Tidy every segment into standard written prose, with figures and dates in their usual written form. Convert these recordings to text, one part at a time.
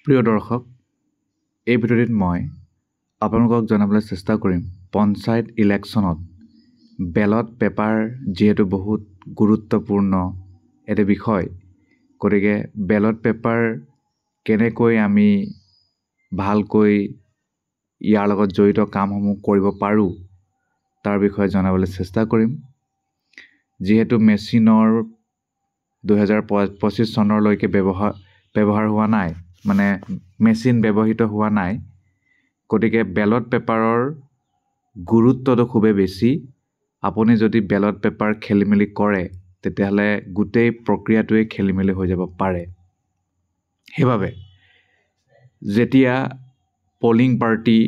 প্ৰিয় দৰ্শক, এই ভিডিঅ'টিত মই আপোনালোকক জনাবলৈ চেষ্টা কৰিম পঞ্চায়ত ইলেকশ্যনত বেলট পেপাৰ যিহেতু বহুত গুৰুত্বপূৰ্ণ এটা বিষয়। গতিকে বেলট পেপাৰ কেনেকৈ আমি ভালকৈ ইয়াৰ লগত জড়িত কামসমূহ কৰিব পাৰোঁ তাৰ বিষয়ে জনাবলৈ চেষ্টা কৰিম। যিহেতু মেচিনৰ 2025 চনলৈকে ব্যৱহাৰ হোৱা নাই, মানে মেচিন ব্যৱহৃত হোৱা নাই, গতিকে বেলট পেপাৰৰ গুৰুত্বটো খুবেই বেছি। আপুনি যদি বেলট পেপাৰ খেলিমেলি কৰে তেতিয়াহ'লে গোটেই প্ৰক্ৰিয়াটোৱে খেলিমেলি হৈ যাব পাৰে। সেইবাবে যেতিয়া পলিং পাৰ্টি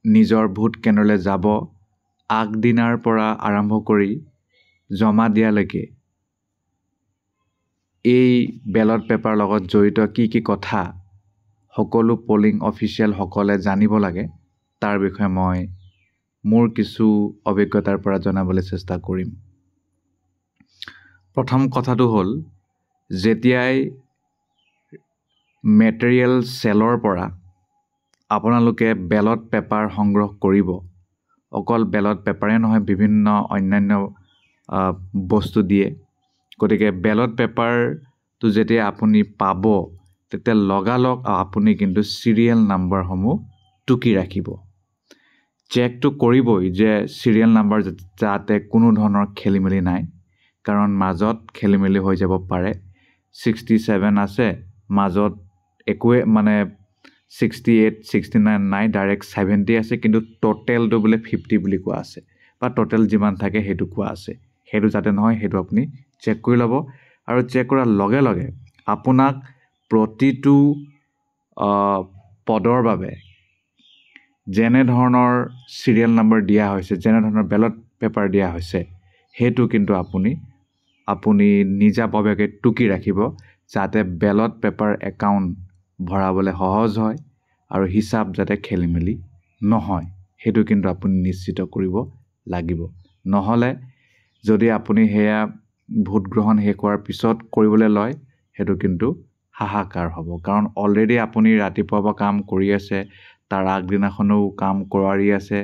নিজৰ ভোট কেন্দ্ৰলৈ যাব, আগদিনাৰ পৰা আৰম্ভ কৰি জমা দিয়ালৈকে এই বেলট পেপাৰ লগত জড়িত কি কথা সকলো পলিং অফিচিয়েলসকলে জানিব লাগে তাৰ বিষয়ে মই মোৰ কিছু অভিজ্ঞতাৰ পৰা জনাবলৈ চেষ্টা কৰিম। প্ৰথম কথাটো হ'ল, যেতিয়াই মেটেৰিয়েল চেলৰ পৰা আপোনালোকে বেলট পেপাৰ সংগ্ৰহ কৰিব, অকল বেলট পেপাৰে নহয়, বিভিন্ন অন্যান্য বস্তু দিয়ে। গতিকে বেলট পেপাৰটো যেতিয়া আপুনি পাব তেতিয়া লগালগ আপুনি কিন্তু চিৰিয়েল নাম্বাৰসমূহ টুকি ৰাখিব। চেকটো কৰিবই যে চিৰিয়েল নাম্বাৰ যাতে কোনো ধৰণৰ খেলিমেলি নাই, কাৰণ মাজত খেলিমেলি হৈ যাব পাৰে। 67 আছে, মাজত একোৱে মানে 68, 69 নাই, ডাইৰেক্ট 70 আছে, কিন্তু টোটেলটো বোলে 50 বুলি কোৱা আছে, বা টোটেল যিমান থাকে সেইটো কোৱা আছে। সেইটো যাতে নহয়, সেইটো আপুনি চেক কৰি ল'ব। আৰু চেক কৰাৰ লগে লগে আপোনাক প্ৰতিটো পদৰ বাবে যেনে ধৰণৰ চিৰিয়েল নাম্বাৰ দিয়া হৈছে, যেনে ধৰণৰ বেলট পেপাৰ দিয়া হৈছে, সেইটো কিন্তু আপুনি নিজাববীয়াকৈ টুকি ৰাখিব, যাতে বেলট পেপাৰ একাউণ্ট ভৰাবলৈ সহজ হয় আৰু হিচাপ যাতে খেলিমেলি নহয়, সেইটো কিন্তু আপুনি নিশ্চিত কৰিব লাগিব। নহ'লে যদি আপুনি সেয়া ভোট গ্ৰহণ শেষ হোৱাৰ পিছত কৰিবলৈ লয়, সেইটো কিন্তু হাহাকাৰ হ'ব। কাৰণ অলৰেডি আপুনি ৰাতিপুৱাৰ পৰা কাম কৰি আছে, তাৰ আগদিনাখনো কাম কৰি আছে,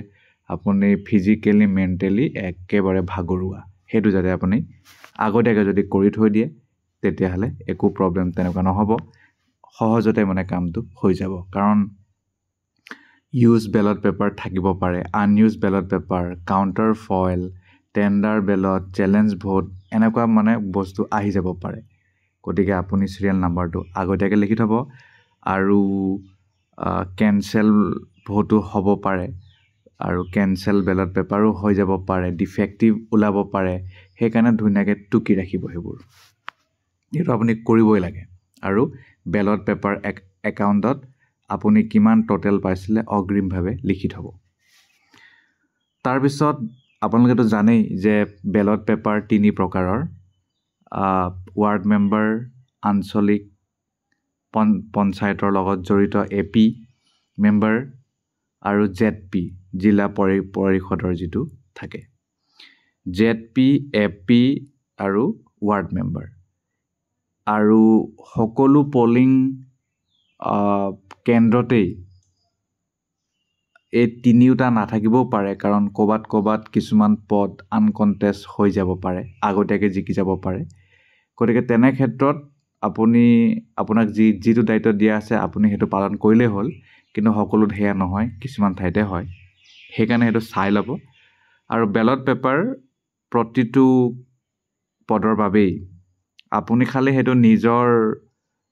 আপুনি ফিজিকেলি মেণ্টেলি একেবাৰে ভাগৰুৱা। সেইটো যাতে আপুনি আগতীয়াকৈ যদি কৰি থৈ দিয়ে তেতিয়াহ'লে একো প্ৰব্লেম তেনেকুৱা নহ'ব, সহজতে মানে কামটো হৈ যাব। কাৰণ ইউজ বেলট পেপাৰ থাকিব পাৰে, আনইউজ ballot paper, counter foil, tender ballot, challenge vote, এনেকুৱা মানে বস্তু আহি যাব পাৰে। গতিকে আপুনি চিৰিয়েল নাম্বাৰটো আগতীয়াকৈ লিখি থ'ব। আৰু কেনচেল ভোটো হ'ব পাৰে, আৰু কেনচেল বেলট পেপাৰো হৈ যাব পাৰে, ডিফেক্টিভ ওলাব পাৰে, সেইকাৰণে ধুনীয়াকৈ টুকি ৰাখিব সেইবোৰ। সেইটো আপুনি কৰিবই লাগে। আৰু বেলট পেপাৰ একাউণ্টত আপুনি কিমান টোটেল পাইছিলে অগ্ৰিমভাৱে লিখি থ'ব। তাৰপিছত আপোনালোকেতো জানেই যে বেলট পেপাৰ 3 প্ৰকাৰৰ: ৱাৰ্ড মেম্বাৰ, আঞ্চলিক পঞ্চায়তৰ লগত জড়িত AP মেম্বাৰ, আৰু ZP জিলা পৰিষদৰ যিটো থাকে। ZP, AP আৰু ৱাৰ্ড মেম্বাৰ। আৰু সকলো পলিং কেন্দ্ৰতেই এই তিনিওটা নাথাকিবও পাৰে, কাৰণ ক'ৰবাত কিছুমান পদ আনকণ্টেষ্ট হৈ যাব পাৰে, আগতীয়াকৈ জিকি যাব পাৰে। গতিকে তেনে ক্ষেত্ৰত আপোনাক যিটো দায়িত্ব দিয়া আছে আপুনি সেইটো পালন কৰিলেই হ'ল, কিন্তু সকলোত সেয়া নহয়, কিছুমান ঠাইতে হয়, সেইকাৰণে সেইটো চাই ল'ব। আৰু বেলট পেপাৰ প্ৰতিটো পদৰ বাবেই আপুনি খালি সেইটো নিজৰ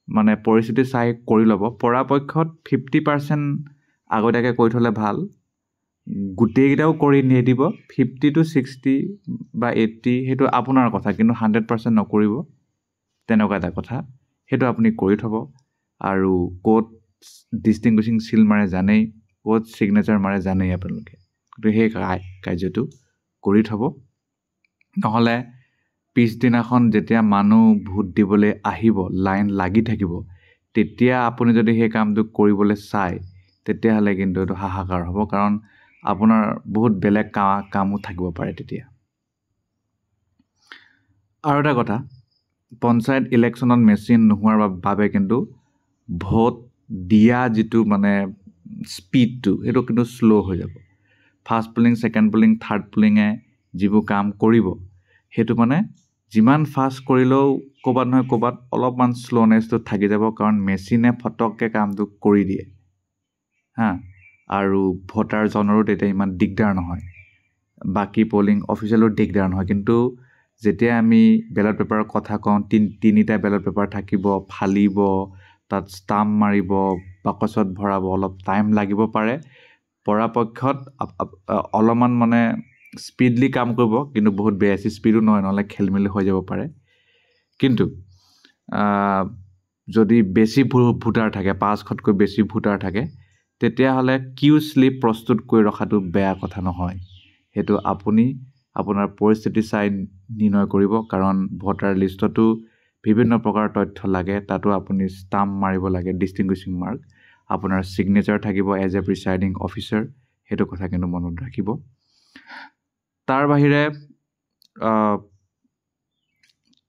মানে পৰিস্থিতি চাই কৰি ল'ব। পৰাপক্ষত 50% আগতীয়াকৈ কৰি থ'লে ভাল। গোটেইকেইটাও কৰি নিদিব, 50 to 60 বা 80 সেইটো আপোনাৰ কথা, কিন্তু 100% নকৰিব, তেনেকুৱা এটা কথা। সেইটো আপুনি কৰি থ'ব। আৰু ক'ত ডিষ্টিংগুইছিং চিল মাৰে জানেই, ক'ত ছিগনেচাৰ মাৰে জানেই আপোনালোকে, গতিকে সেই কাৰ্যটো কৰি থ'ব। নহ'লে পিছদিনাখন যেতিয়া মানুহ ভোট দিবলৈ আহিব, লাইন লাগি থাকিব, তেতিয়া আপুনি যদি সেই কামটো কৰিবলৈ চায় তেতিয়াহ'লে কিন্তু এইটো হাহাকাৰ হ'ব, কাৰণ আপোনাৰ বহুত বেলেগ কামো থাকিব পাৰে তেতিয়া। আৰু এটা কথা, পঞ্চায়ত ইলেকশ্যনত মেচিন নোহোৱাৰ বাবে কিন্তু ভোট দিয়া যিটো মানে স্পীডটো সেইটো কিন্তু স্ল' হৈ যাব first pooling second pooling third পুলিঙে যিবোৰ কাম কৰিব সেইটো মানে যিমান ফাষ্ট কৰিলেও ক'ৰবাত নহয় ক'ৰবাত অলপমান শ্ল'নেছটো থাকি যাব কাৰণ মেচিনে ফটককৈ কামটো কৰি দিয়ে আৰু ভোটাৰজনৰো তেতিয়া ইমান দিগদাৰ নহয় বাকী পলিং অফিচিয়েলো দিগদাৰ নহয় কিন্তু যেতিয়া আমি বেলট পেপাৰৰ কথা কওঁ তিনিটা বেলট পেপাৰ থাকিব ফালিব তাত ষ্টাম্প মাৰিব বাকচত ভৰাব অলপ টাইম লাগিব পাৰে পৰাপক্ষত অলপমান মানে স্পীডলি কাম কৰিব কিন্তু বহুত বেছি স্পীডো নহয় নহ'লে খেলিমেলি হৈ যাব পাৰে কিন্তু যদি বেছি ভোটাৰ থাকে 500তকৈ বেছি ভোটাৰ থাকে তেতিয়াহ'লে কিউ স্লিপ প্ৰস্তুত কৰি ৰখাটো বেয়া কথা নহয় সেইটো আপুনি আপোনাৰ পৰিস্থিতি চাই নিৰ্ণয় কৰিব কাৰণ ভোটাৰ লিষ্টতো বিভিন্ন প্ৰকাৰৰ তথ্য লাগে তাতো আপুনি ষ্টাম্প মাৰিব লাগে ডিষ্টিংগুইছিং মাৰ্ক আপোনাৰ ছিগনেচাৰ থাকিব এজ এ প্ৰিচাইডিং অফিচাৰ সেইটো কথা কিন্তু মনত ৰাখিব তাৰ বাহিৰে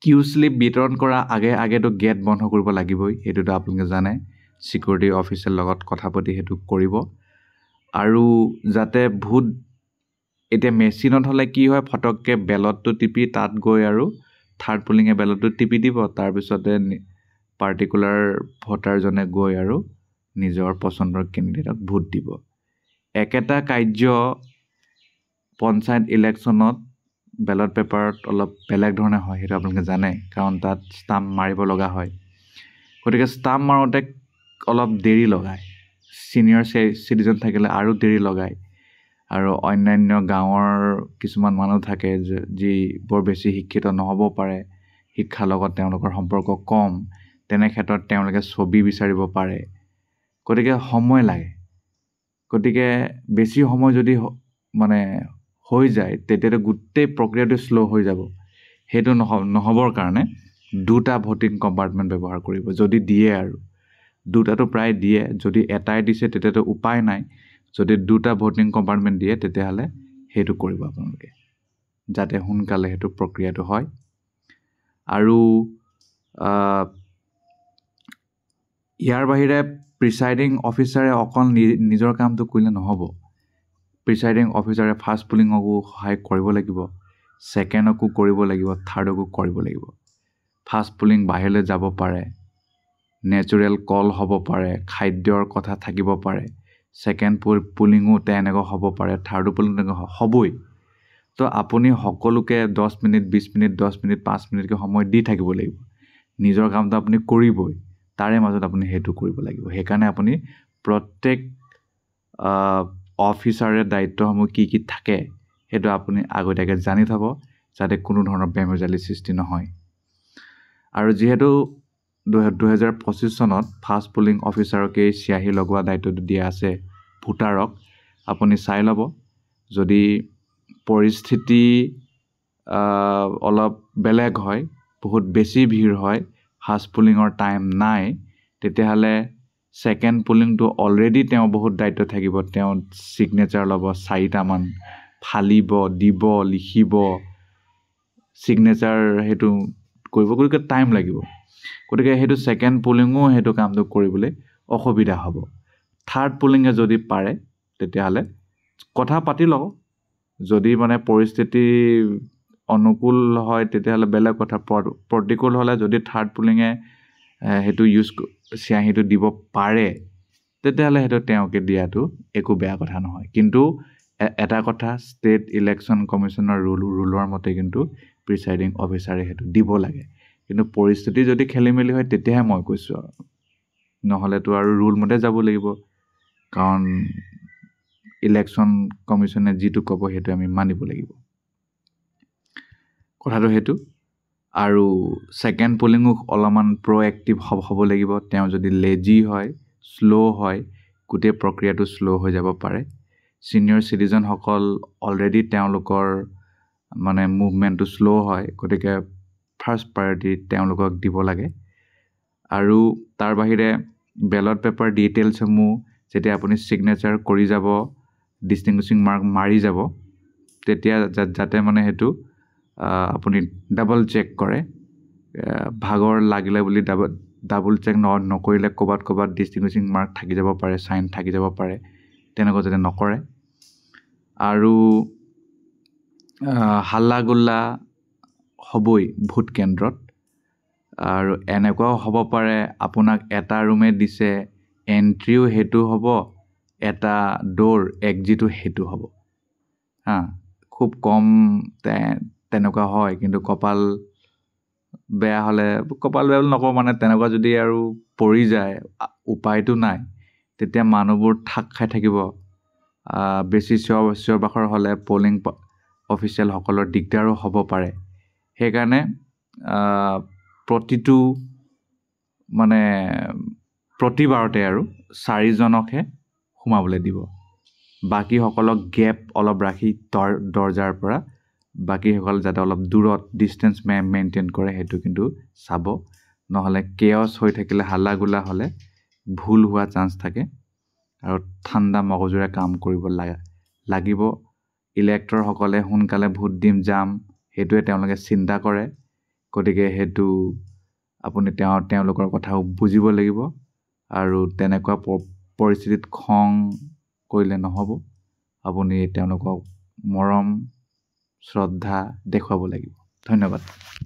কিউ স্লিপ বিতৰণ কৰা আগেতো গেট বন্ধ কৰিব লাগিবই সেইটোতো আপোনালোকে জানে ছিকিউৰিটি অফিচাৰৰ লগত কথা পাতি সেইটো কৰিব আৰু যাতে ভোট এতিয়া মেচিনত হ'লে কি হয় ফটককৈ বেলটটো টিপি তাত গৈ আৰু থাৰ্ড পুলিঙে বেলটটো টিপি দিব তাৰপিছতে পাৰ্টিকুলাৰ ভোটাৰজনে গৈ আৰু নিজৰ পচন্দৰ কেণ্ডিডেটক ভোট দিব একেটা কাৰ্য পঞ্চায়ত ইলেকশ্যনত বেলট পেপাৰত অলপ বেলেগ ধৰণে হয় সেইটো আপোনালোকে জানে কাৰণ তাত ষ্টাম্প মাৰিব লগা হয় গতিকে ষ্টাম্প মাৰোঁতে অলপ দেৰি লগায় ছিনিয়ৰ চিটিজেন থাকিলে আৰু দেৰি লগায় আৰু অন্যান্য গাঁৱৰ কিছুমান মানুহ থাকে যি বৰ বেছি শিক্ষিত নহ'ব পাৰে শিক্ষাৰ লগত তেওঁলোকৰ সম্পৰ্ক কম তেনে ক্ষেত্ৰত তেওঁলোকে ছবি বিচাৰিব পাৰে গতিকে সময় লাগে গতিকে বেছি সময় যদি মানে হৈ যায় তেতিয়াতো গোটেই প্ৰক্ৰিয়াটো শ্ল' হৈ যাব সেইটো নহ'বৰ কাৰণে দুটা ভোটিং কম্পাৰ্টমেণ্ট ব্যৱহাৰ কৰিব যদি দিয়ে আৰু দুটাটো প্ৰায় দিয়ে যদি এটাই দিছে তেতিয়াতো উপায় নাই যদি দুটা ভোটিং কম্পাৰ্টমেণ্ট দিয়ে তেতিয়াহ'লে সেইটো কৰিব আপোনালোকে যাতে সোনকালে সেইটো প্ৰক্ৰিয়াটো হয় আৰু ইয়াৰ বাহিৰে প্ৰিচাইডিং অফিচাৰে অকল নিজৰ কামটো কৰিলে নহ'ব প্ৰিচাইডিং অফিচাৰে ফাৰ্ষ্ট পুলিঙকো সহায় কৰিব লাগিব ছেকেণ্ডকো কৰিব লাগিব থাৰ্ডকো কৰিব লাগিব ফাৰ্ষ্ট পুলিং বাহিৰলৈ যাব পাৰে নেচাৰেল কল হ'ব পাৰে খাদ্যৰ কথা থাকিব পাৰে ছেকেণ্ড পুলিঙো তেনেকুৱা হ'ব পাৰে থাৰ্ড পুলিং তেনেকুৱা হ'বই তো আপুনি সকলোকে 10 মিনিট 20 মিনিট 10 মিনিট 5 মিনিটকৈ সময় দি থাকিব লাগিব নিজৰ কামটো আপুনি কৰিবই তাৰে মাজত আপুনি সেইটো কৰিব লাগিব সেইকাৰণে আপুনি প্ৰত্যেক অফিচাৰে দায়িত্বসমূহ কি থাকে সেইটো আপুনি আগতীয়াকৈ জানি থ'ব যাতে কোনো ধৰণৰ বেমেজালি সৃষ্টি নহয় আৰু যিহেতু 2025 চনত ফাৰ্ষ্ট পুলিং অফিচাৰকেই চিয়াহী লগোৱা দায়িত্বটো দিয়া আছে ভোটাৰক আপুনি চাই ল'ব যদি পৰিস্থিতি অলপ বেলেগ হয় বহুত বেছি ভিৰ হয় ফাৰ্ষ্ট পুলিঙৰ টাইম নাই তেতিয়াহ'লে ছেকেণ্ড পুলিংটো অলৰেডি তেওঁ বহুত দায়িত্ব থাকিব তেওঁ ছিগনেচাৰ ল'ব 4টামান ফালিব দিব লিখিব ছিগনেচাৰ সেইটো কৰিব গতিকে টাইম লাগিব গতিকে সেইটো ছেকেণ্ড পুলিঙো সেইটো কামটো কৰিবলৈ অসুবিধা হ'ব থাৰ্ড পুলিঙে যদি পাৰে তেতিয়াহ'লে কথা পাতি লওক যদি মানে পৰিস্থিতি অনুকূল হয় তেতিয়াহ'লে বেলেগ কথা প্ৰতিকূল হ'লে যদি থাৰ্ড পুলিঙে সেইটো চিয়াহীটো দিব পাৰে তেতিয়াহ'লে সেইটো তেওঁকে দিয়াটো একো বেয়া কথা নহয় কিন্তু এটা কথা ষ্টেট ইলেকশ্যন কমিশ্যনৰ ৰুলৰ মতে কিন্তু প্ৰিচাইডিং অফিচাৰে সেইটো দিব লাগে কিন্তু পৰিস্থিতি যদি খেলি মেলি হয় তেতিয়াহে মই কৈছোঁ আৰু নহ'লেতো আৰু ৰুল মতে যাব লাগিব কাৰণ ইলেকশ্যন কমিশ্যনে যিটো ক'ব সেইটো আমি মানিব লাগিব কথাটো সেইটো আৰু ছেকেণ্ড পুলিঙো অলপমান প্ৰ'এক্টিভ হ'ব লাগিব তেওঁ যদি লেজি হয় শ্ল' হয় গোটেই প্ৰক্ৰিয়াটো শ্ল' হৈ যাব পাৰে ছিনিয়ৰ চিটিজেনসকল অলৰেডি তেওঁলোকৰ মানে মুভমেণ্টটো শ্ল' হয় গতিকে ফাৰ্ষ্ট প্ৰায়ৰিটি তেওঁলোকক দিব লাগে আৰু তাৰ বাহিৰে বেলট পেপাৰ ডিটেইলছসমূহ যেতিয়া আপুনি ছিগনেচাৰ কৰি যাব ডিষ্টিংগুইছিং মাৰ্ক মাৰি যাব তেতিয়া যাতে মানে সেইটো আপুনি ডাবল চেক কৰে ভাগৰ লাগিলে বুলি ডাবল চেক নকৰিলে ক'ৰবাত ডিষ্টিংগুইছিং মাৰ্ক থাকি যাব পাৰে, চাইন থাকি যাব পাৰে, তেনেকুৱা যাতে নকৰে। আৰু হাল্লা গোল্লা হ'বই ভোট কেন্দ্ৰত। আৰু এনেকুৱাও হ'ব পাৰে আপোনাক এটা ৰুমে দিছে, এণ্ট্ৰিও সেইটো হ'ব, এটা ড'ৰ এক্সিটো সেইটো হ'ব। খুব কম তেনেকুৱা হয়, কিন্তু কপাল বেয়া বুলি নকওঁ, মানে তেনেকুৱা যদি আৰু পৰি যায়, উপায়টো নাই, তেতিয়া মানুহবোৰ ঠাক খাই থাকিব। বেছি চিঞৰ বাখৰ হ'লে পলিং অফিচিয়েলসকলৰ দিগদাৰো হ'ব পাৰে। সেইকাৰণে প্ৰতিবাৰতে আৰু 4জনকহে সোমাবলৈ দিব। বাকীসকলক গেপ অলপ ৰাখি দৰজাৰ পৰা বাকীসকল যাতে অলপ দূৰত ডিষ্টেঞ্চ মেইনটেইন কৰে, সেইটো কিন্তু চাব। নহ'লে কেঅছ হৈ থাকিলে, হাল্লা গোল্লা হ'লে ভুল হোৱা চান্স থাকে। আৰু ঠাণ্ডা মগজুৰে কাম কৰিব লাগিব। ইলেক্টৰসকলে সোনকালে ভোট দিম যাম, সেইটোৱে তেওঁলোকে চিন্তা কৰে। গতিকে সেইটো আপুনি তেওঁলোকৰ কথাও বুজিব লাগিব। আৰু তেনেকুৱা পৰিস্থিতিত খং কৰিলে নহ'ব। আপুনি তেওঁলোকক মৰম শ্ৰদ্ধা দেখুৱাব লাগিব। ধন্যবাদ।